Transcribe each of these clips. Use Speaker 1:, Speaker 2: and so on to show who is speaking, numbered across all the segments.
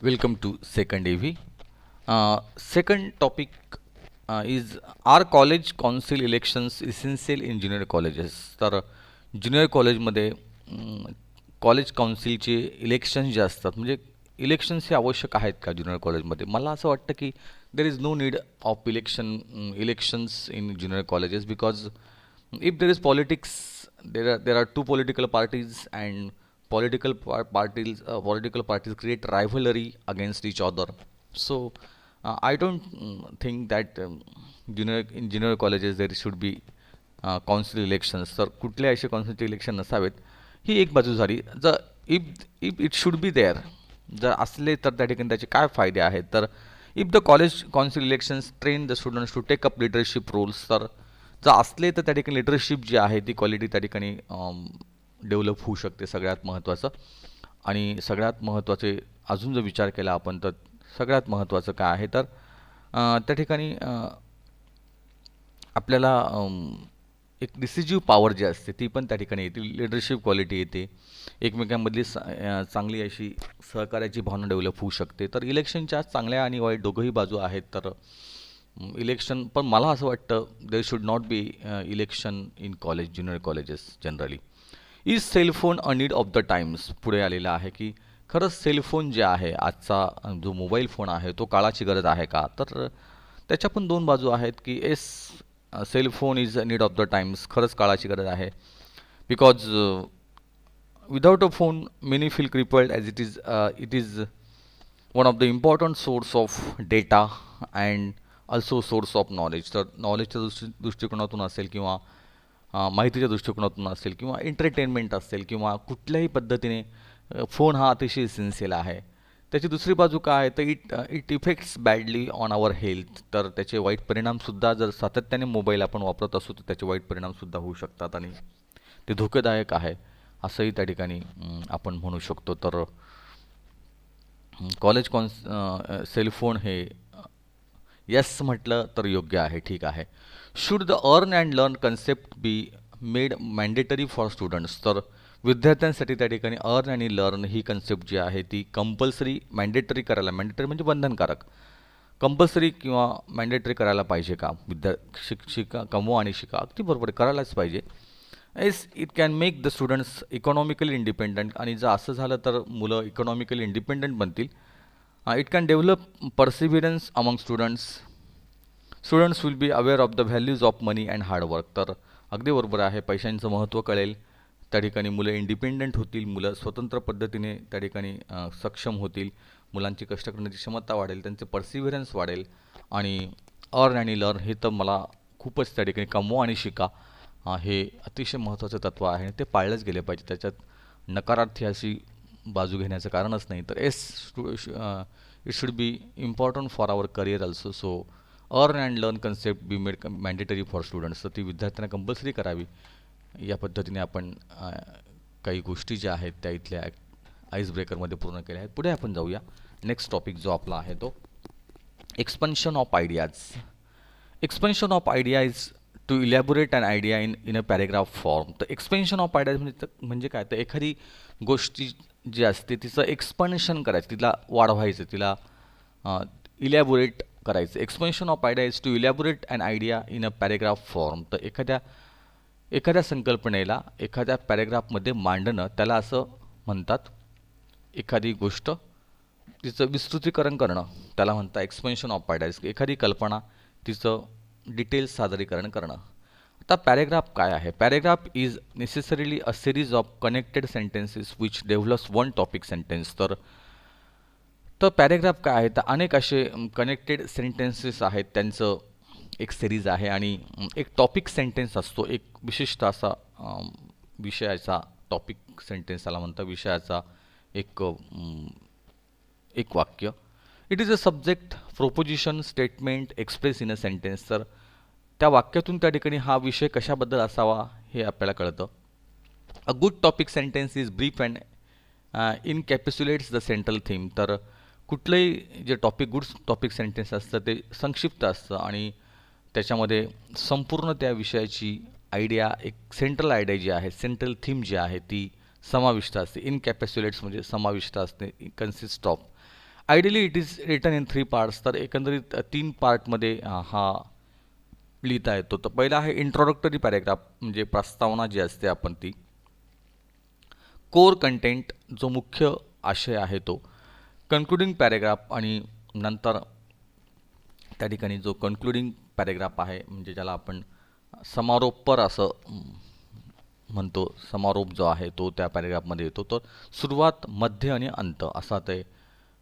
Speaker 1: Welcome to second AV. Second topic is Are college council elections essential in junior colleges? तर junior कॉलेजमध्ये college काउन्सिलचे elections जे असतात म्हणजे elections हे आवश्यक आहेत का ज्युनियर कॉलेजमध्ये? मला असं वाटतं की there is no need of elections in junior colleges because if there is politics, there are two political parties, and political parties create rivalry against each other. So I don't think that in junior colleges there should be council elections. तर कुठले असे council election नसावेत ही एक बाजू झाली. जर if it should be there, जर असले तर त्या ठिकाणी त्याचे काय फायदे आहेत? तर if the college council elections train the students to take up leadership roles, तर जर असले तर त्या ठिकाणी लिडरशिप जी आहे ती क्वालिटी त्या ठिकाणी डेव्हलप होऊ शकते सगळ्यात महत्त्वाचं. आणि सगळ्यात महत्त्वाचे अजून जर विचार केला आपण तर सगळ्यात महत्त्वाचं काय आहे तर त्या ठिकाणी आपल्याला एक डिसिजिव्ह पॉवर जी असते ती पण त्या ठिकाणी येते, लिडरशिप क्वालिटी येते, एकमेकांमधली चांगली अशी सहकार्याची भावना डेव्हलप होऊ शकते. तर इलेक्शनच्या चांगल्या आणि वाईट दोघंही बाजू आहेत. तर इलेक्शन पण मला असं वाटतं there should not be election in college, junior colleges generally. Is cellphone a need of the times पुढे आलेला आहे की खरंच सेलफोन जे आहे आजचा जो मोबाईल फोन आहे तो काळाची गरज आहे का? तर त्याच्या पण दोन बाजू आहेत की S, cellphone is a need of the times, खरंच काळाची गरज आहे. Because without a phone many feel crippled as it is one of the important source of data and also source of knowledge. तर नॉलेजच्या दृष्टिकोनातून असेल किंवा माहितीच्या दृष्टिकोनातून असेल किंवा एंटरटेनमेंट असेल किंवा कुठल्याही पद्धतीने फोन हा अतिशय इसेन्शियल आहे. त्याची दुसरी बाजू काय आहे तर it it effects badly on our health. तर त्याचे वाईट परिणामसुद्धा जर सातत्याने मोबाईल आपण वापरत असू तर त्याचे वाईट परिणामसुद्धा होऊ शकतात आणि ते धोकेदायक आहे असंही त्या ठिकाणी आपण म्हणू शकतो. तर कॉलेज सेलफोन हे येस म्हटलं तर योग्य आहे, ठीक आहे. Should the earn and learn concept be made mandatory for students, तर विद्यार्थ्यांसाठी त्या ठिकाणी अर्न आणि लर्न ही कन्सेप्ट जी आहे ती कंपल्सरी मॅन्डेटरी करायला, मॅन्डेटरी म्हणजे बंधनकारक, कंपल्सरी किंवा मॅन्डेटरी करायला पाहिजे का? शिका, कमवा आणि शिका, अगदी बरोबर करायलाच पाहिजे. As it can make the students economically independent, आणि जर असं झालं तर मुलं इकॉनॉमिकली इंडिपेंडंट बनतील. It can develop perseverance among students. Students will be aware of the values of money and hard work, तर अगदी बरोबर आहे, पैशांचं महत्त्व कळेल. त्या ठिकाणी मुलं इंडिपेंडंट होतील, मुलं स्वतंत्र पद्धतीने त्या ठिकाणी सक्षम होतील, मुलांची कष्ट करण्याची क्षमता वाढेल, त्यांचे परसिव्हिरन्स वाढेल. आणि अर्न आणि लर्न हे तर मला खूपच त्या ठिकाणी कमवा आणि शिका हे अतिशय महत्त्वाचं तत्त्व आहे आणि ते पाळलंच गेले पाहिजे. त्याच्यात नकारार्थी अशी बाजू घेण्याचं कारणच नाही. तर yes, it should be important for our career also. So earn and learn concept be made mandatory for students, तर ती विद्यार्थ्यांना कंपल्सरी करावी. या पद्धतीने आपण काही गोष्टी ज्या आहेत त्या इथल्या आईस ब्रेकरमध्ये पूर्ण केल्या आहेत. पुढे आपण जाऊया. नेक्स्ट टॉपिक जो आपला आहे तो expansion of ideas. Expansion of idea is to elaborate an idea in a paragraph form. तर एक्सपेन्शन ऑफ आयडियाज म्हणजे काय? तर एखादी गोष्टी जी असते तिचं एक्सपन्शन करायचं, तिला वाढवायचं, तिला इलॅबोरेट करायचं. Expansion of idea is to elaborate an idea in a paragraph form. तर एखाद्या संकल्पनेला एखाद्या पॅरेग्राफमध्ये मांडणं त्याला असं म्हणतात. एखादी गोष्ट तिचं विस्तृतीकरण करणं त्याला म्हणतात एक्सपेन्शन ऑफ आयडियाज. एखादी कल्पना तिचं डिटेल्स सादरीकरण करणं. आता पॅरेग्राफ काय आहे? Paragraph is necessarily a series of connected sentences which develops one topic sentence. तर तर पॅरेग्राफ काय आहे? तर अनेक असे कनेक्टेड सेंटेन्सेस आहेत, त्यांचं एक सिरीज आहे आणि एक टॉपिक सेंटेन्स असतो, एक विशिष्ट असा विषयाचा टॉपिक सेंटेन्स त्याला म्हणतात, विषयाचा एक एक वाक्य. It is a subject, proposition, statement express in a sentence. तर त्या वाक्यातून त्या ठिकाणी हा विषय कशाबद्दल असावा हे आपल्याला कळतं. A good topic sentence is brief and encapsulates the central theme. तर कुठलंही जे गुड टॉपिक सेंटेन्स असतं ते संक्षिप्त असतं आणि त्याच्यामध्ये संपूर्ण त्या विषयाची आयडिया, एक सेंट्रल आयडिया जी आहे, सेंट्रल थीम जी आहे ती समाविष्ट असते. इनकॅप्युलेट्स म्हणजे समाविष्ट असते, consist of. Ideally it is written in 3 parts. तर एकंदरीत 3 पार्टमध्ये हा लिहिता येतो. तर पहिला आहे इंट्रोडक्टरी पॅरेग्राफ, म्हणजे प्रस्तावना जी असते आपण ती. कोर कंटेंट, जो मुख्य आशय आहे तो. कन्क्लुडिंग पॅरेग्राफ, आणि नंतर त्या ठिकाणी जो कन्क्लुडिंग पॅरेग्राफ आहे, म्हणजे ज्याला आपण समारोपपर असं म्हणतो, समारोप जो आहे तो त्या पॅरेग्राफमध्ये येतो. तर सुरुवात, मध्य आणि अंत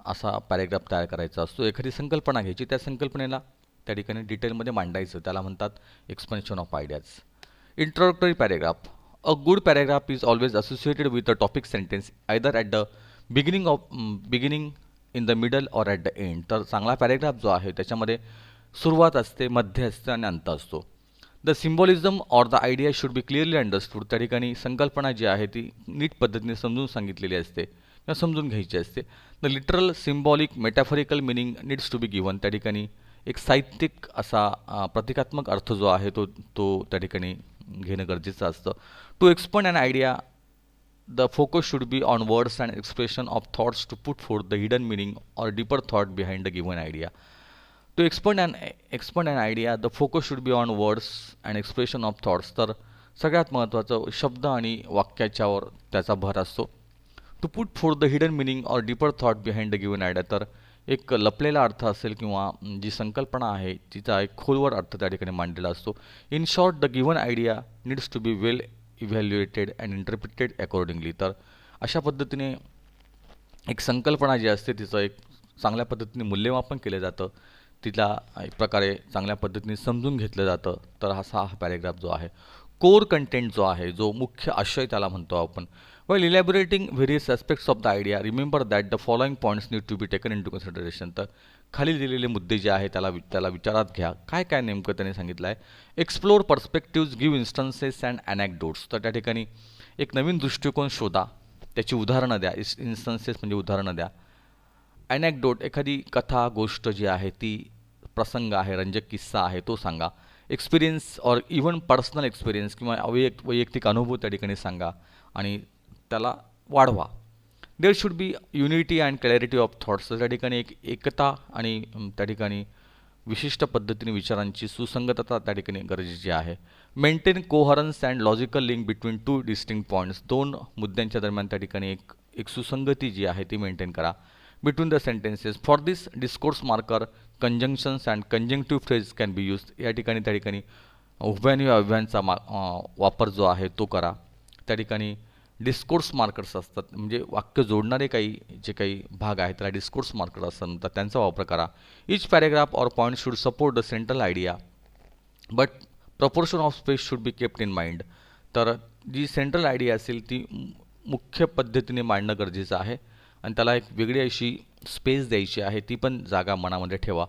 Speaker 1: असा पॅरेग्राफ तयार करायचा असतो. एखादी संकल्पना घ्यायची, त्या संकल्पनेला त्या ठिकाणी डिटेलमध्ये मांडायचं, त्याला म्हणतात expansion of ideas. Introductory paragraph. A good paragraph is always associated with a topic sentence either at the beginning, in the middle or at the end. तर चांगला पॅरेग्राफ जो आहे त्याच्यामध्ये सुरुवात असते, मध्य असते आणि अंत असतो. The symbolism or the idea should be clearly understood. त्या ठिकाणी संकल्पना जी आहे ती नीट पद्धतीने समजून सांगितलेली असते किंवा समजून घ्यायची असते. The literal, symbolic, metaphorical meaning needs to be given. त्या ठिकाणी एक साहित्यिक असा प्रतिकात्मक अर्थ जो आहे तो तो त्या ठिकाणी घेणं गरजेचं असतं. To expand an idea, the focus should be on words and expression of thoughts to put forth the hidden meaning or deeper thought behind the given idea. To expand an idea, the focus should be on words and expression of thoughts. तर सगळ्यात महत्त्वाचं शब्द आणि वाक्याच्यावर त्याचा भर असतो. To put forth the hidden meaning or deeper thought behind the given idea. तर एक लपलेला अर्थ असेल किंवा जी संकल्पना आहे तिचा एक खोलवर अर्थ त्या ठिकाणी मांडलेला असतो. In short, the given idea needs to be well evaluated and interpreted accordingly. तर अशा पद्धतीने एक संकल्पना जी असते तिचं एक चांगल्या पद्धतीने मूल्यमापन केलं जातं, तिला एक प्रकारे चांगल्या पद्धतीने समजून घेतलं जातं. तर हा पॅरेग्राफ जो आहे. कोर कंटेंट जो आहे, जो मुख्य आशय त्याला म्हणतो आपण. Well elaborating various aspects of the idea, remember that the following points need to be taken into consideration. तर खाली दिलेले मुद्दे जे आहे त्याला विचारात घ्या. काय काय नेमकं त्याने सांगितलं आहे. Explore perspectives, give instances and anecdotes. तर त्या ठिकाणी एक नवीन दृष्टिकोन शोधा, त्याची उदाहरणं द्या. इन्स्टन्सेस म्हणजे उदाहरणं द्या. ॲनेक्डोट, एखादी कथा, गोष्ट जी आहे ती, प्रसंग आहे, रंजक किस्सा आहे, तो सांगा. Experience or even personal experience किंवा वैयक्तिक अनुभव त्या ठिकाणी सांगा आणि त्याला वाढवा. There should be unity and clarity of thoughts. त्या ठिकाणी एक एकता आणि त्या ठिकाणी विशिष्ट पद्धतीने विचारांची सुसंगतता त्या ठिकाणी गरजेची आहे. Maintain coherence and logical link between two distinct points. दोन मुद्द्यांच्या दरम्यान त्या ठिकाणी एक सुसंगती जी आहे ती मेंटेन करा. Between the sentences. For this discourse marker, conjunctions and conjunctive phrase can be use. या ठिकाणी त्या ठिकाणी उभ्यान्वय अव्ययांचा वापर जो आहे तो करा. त्या ठिकाणी डिस्कोर्स मार्कर्स असतात, म्हणजे वाक्य जोडणारे जे काही भाग आहेत त्याला डिस्कोर्स मार्कर असतात, तर त्यांचा वापर करा. Each paragraph or point should support the central idea, but proportion of space should be kept in mind. तर जी सेंट्रल आयडिया असेल ती मुख्य पद्धतीने मांडणं गरजेचं आहे आणि त्याला एक वेगळी अशी स्पेस द्यायची आहे, ती पण जागा मनामध्ये ठेवा.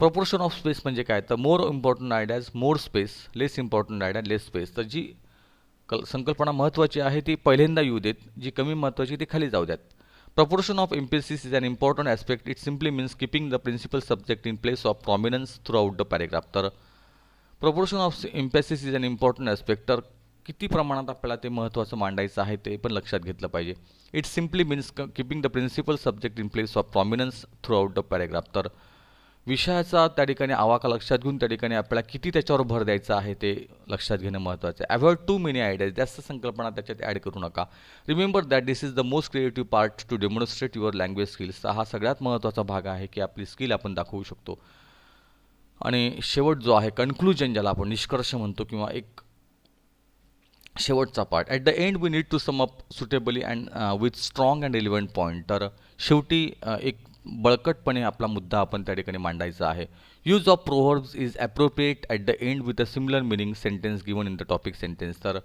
Speaker 1: प्रपोर्शन ऑफ स्पेस म्हणजे काय, तर more important ideas more space, less important idea less space. तर जी संकल्पना महत्त्वाची आहे ती पहिल्यांदा येऊ देत, जी कमी महत्त्वाची ती खाली जाऊ द्यात. Proportion of emphasis is an important aspect. It simply means keeping the principal subject in place of prominence throughout the paragraph. तर proportion of emphasis is an important aspect. तर किती प्रमाणात आपल्याला ते महत्त्वाचं मांडायचं आहे ते पण लक्षात घेतलं पाहिजे. It simply means keeping the principal subject in place of prominence throughout the paragraph. तर विषयाचा त्या ठिकाणी आवाका लक्षात घेऊन त्या ठिकाणी आपल्याला किती त्याच्यावर भर द्यायचा आहे ते लक्षात घेणं महत्त्वाचं आहे. Avoid too many ideas. जास्त संकल्पना त्याच्यात ॲड करू नका. Remember that this is the most creative part to demonstrate your language skills. हा सगळ्यात महत्त्वाचा भाग आहे की आपली स्किल आपण दाखवू शकतो. आणि शेवट जो आहे, कन्क्लुजन, ज्याला आपण निष्कर्ष म्हणतो किंवा एक शेवटचा part. At the end we need to sum up suitably and with strong and relevant point. तर शेवटी एक बळकटपणे आपला मुद्दा आपण त्या ठिकाणी मांडायचा आहे. Use of proverbs is appropriate at the end with a similar meaning sentence given in the topic sentence. तर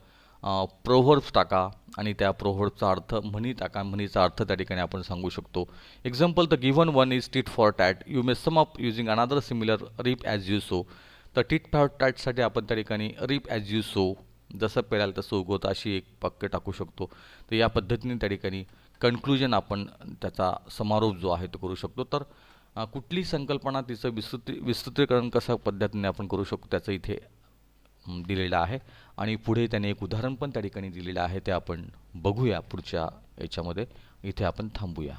Speaker 1: प्रोव्हर्ब्स टाका आणि त्या प्रोव्हर्बचा अर्थ म्हणी टाका, म्हणीचा अर्थ त्या ठिकाणी आपण सांगू शकतो. Example, the given one is tit for tat. You may sum up using another similar reap as you sow. तर टीट फॉर टॅटसाठी आपण त्या ठिकाणी रीप ॲज यू सो, जसं पेराल तसं उगवतं, अशी एक वाक्य टाकू शकतो. तर या पद्धतीने त्या ठिकाणी कन्क्लुजन आपण त्याचा समारोप जो आहे तो करू शकतो. तर कुठली संकल्पना तिचं विस्तृतीकरण कशा पद्धतीने आपण करू शकतो त्याचं इथे दिलेलं आहे आणि पुढे त्याने एक उदाहरण पण त्या ठिकाणी दिलेलं आहे, ते आपण बघूया पुढच्या याच्यामध्ये. इथे आपण थांबूया.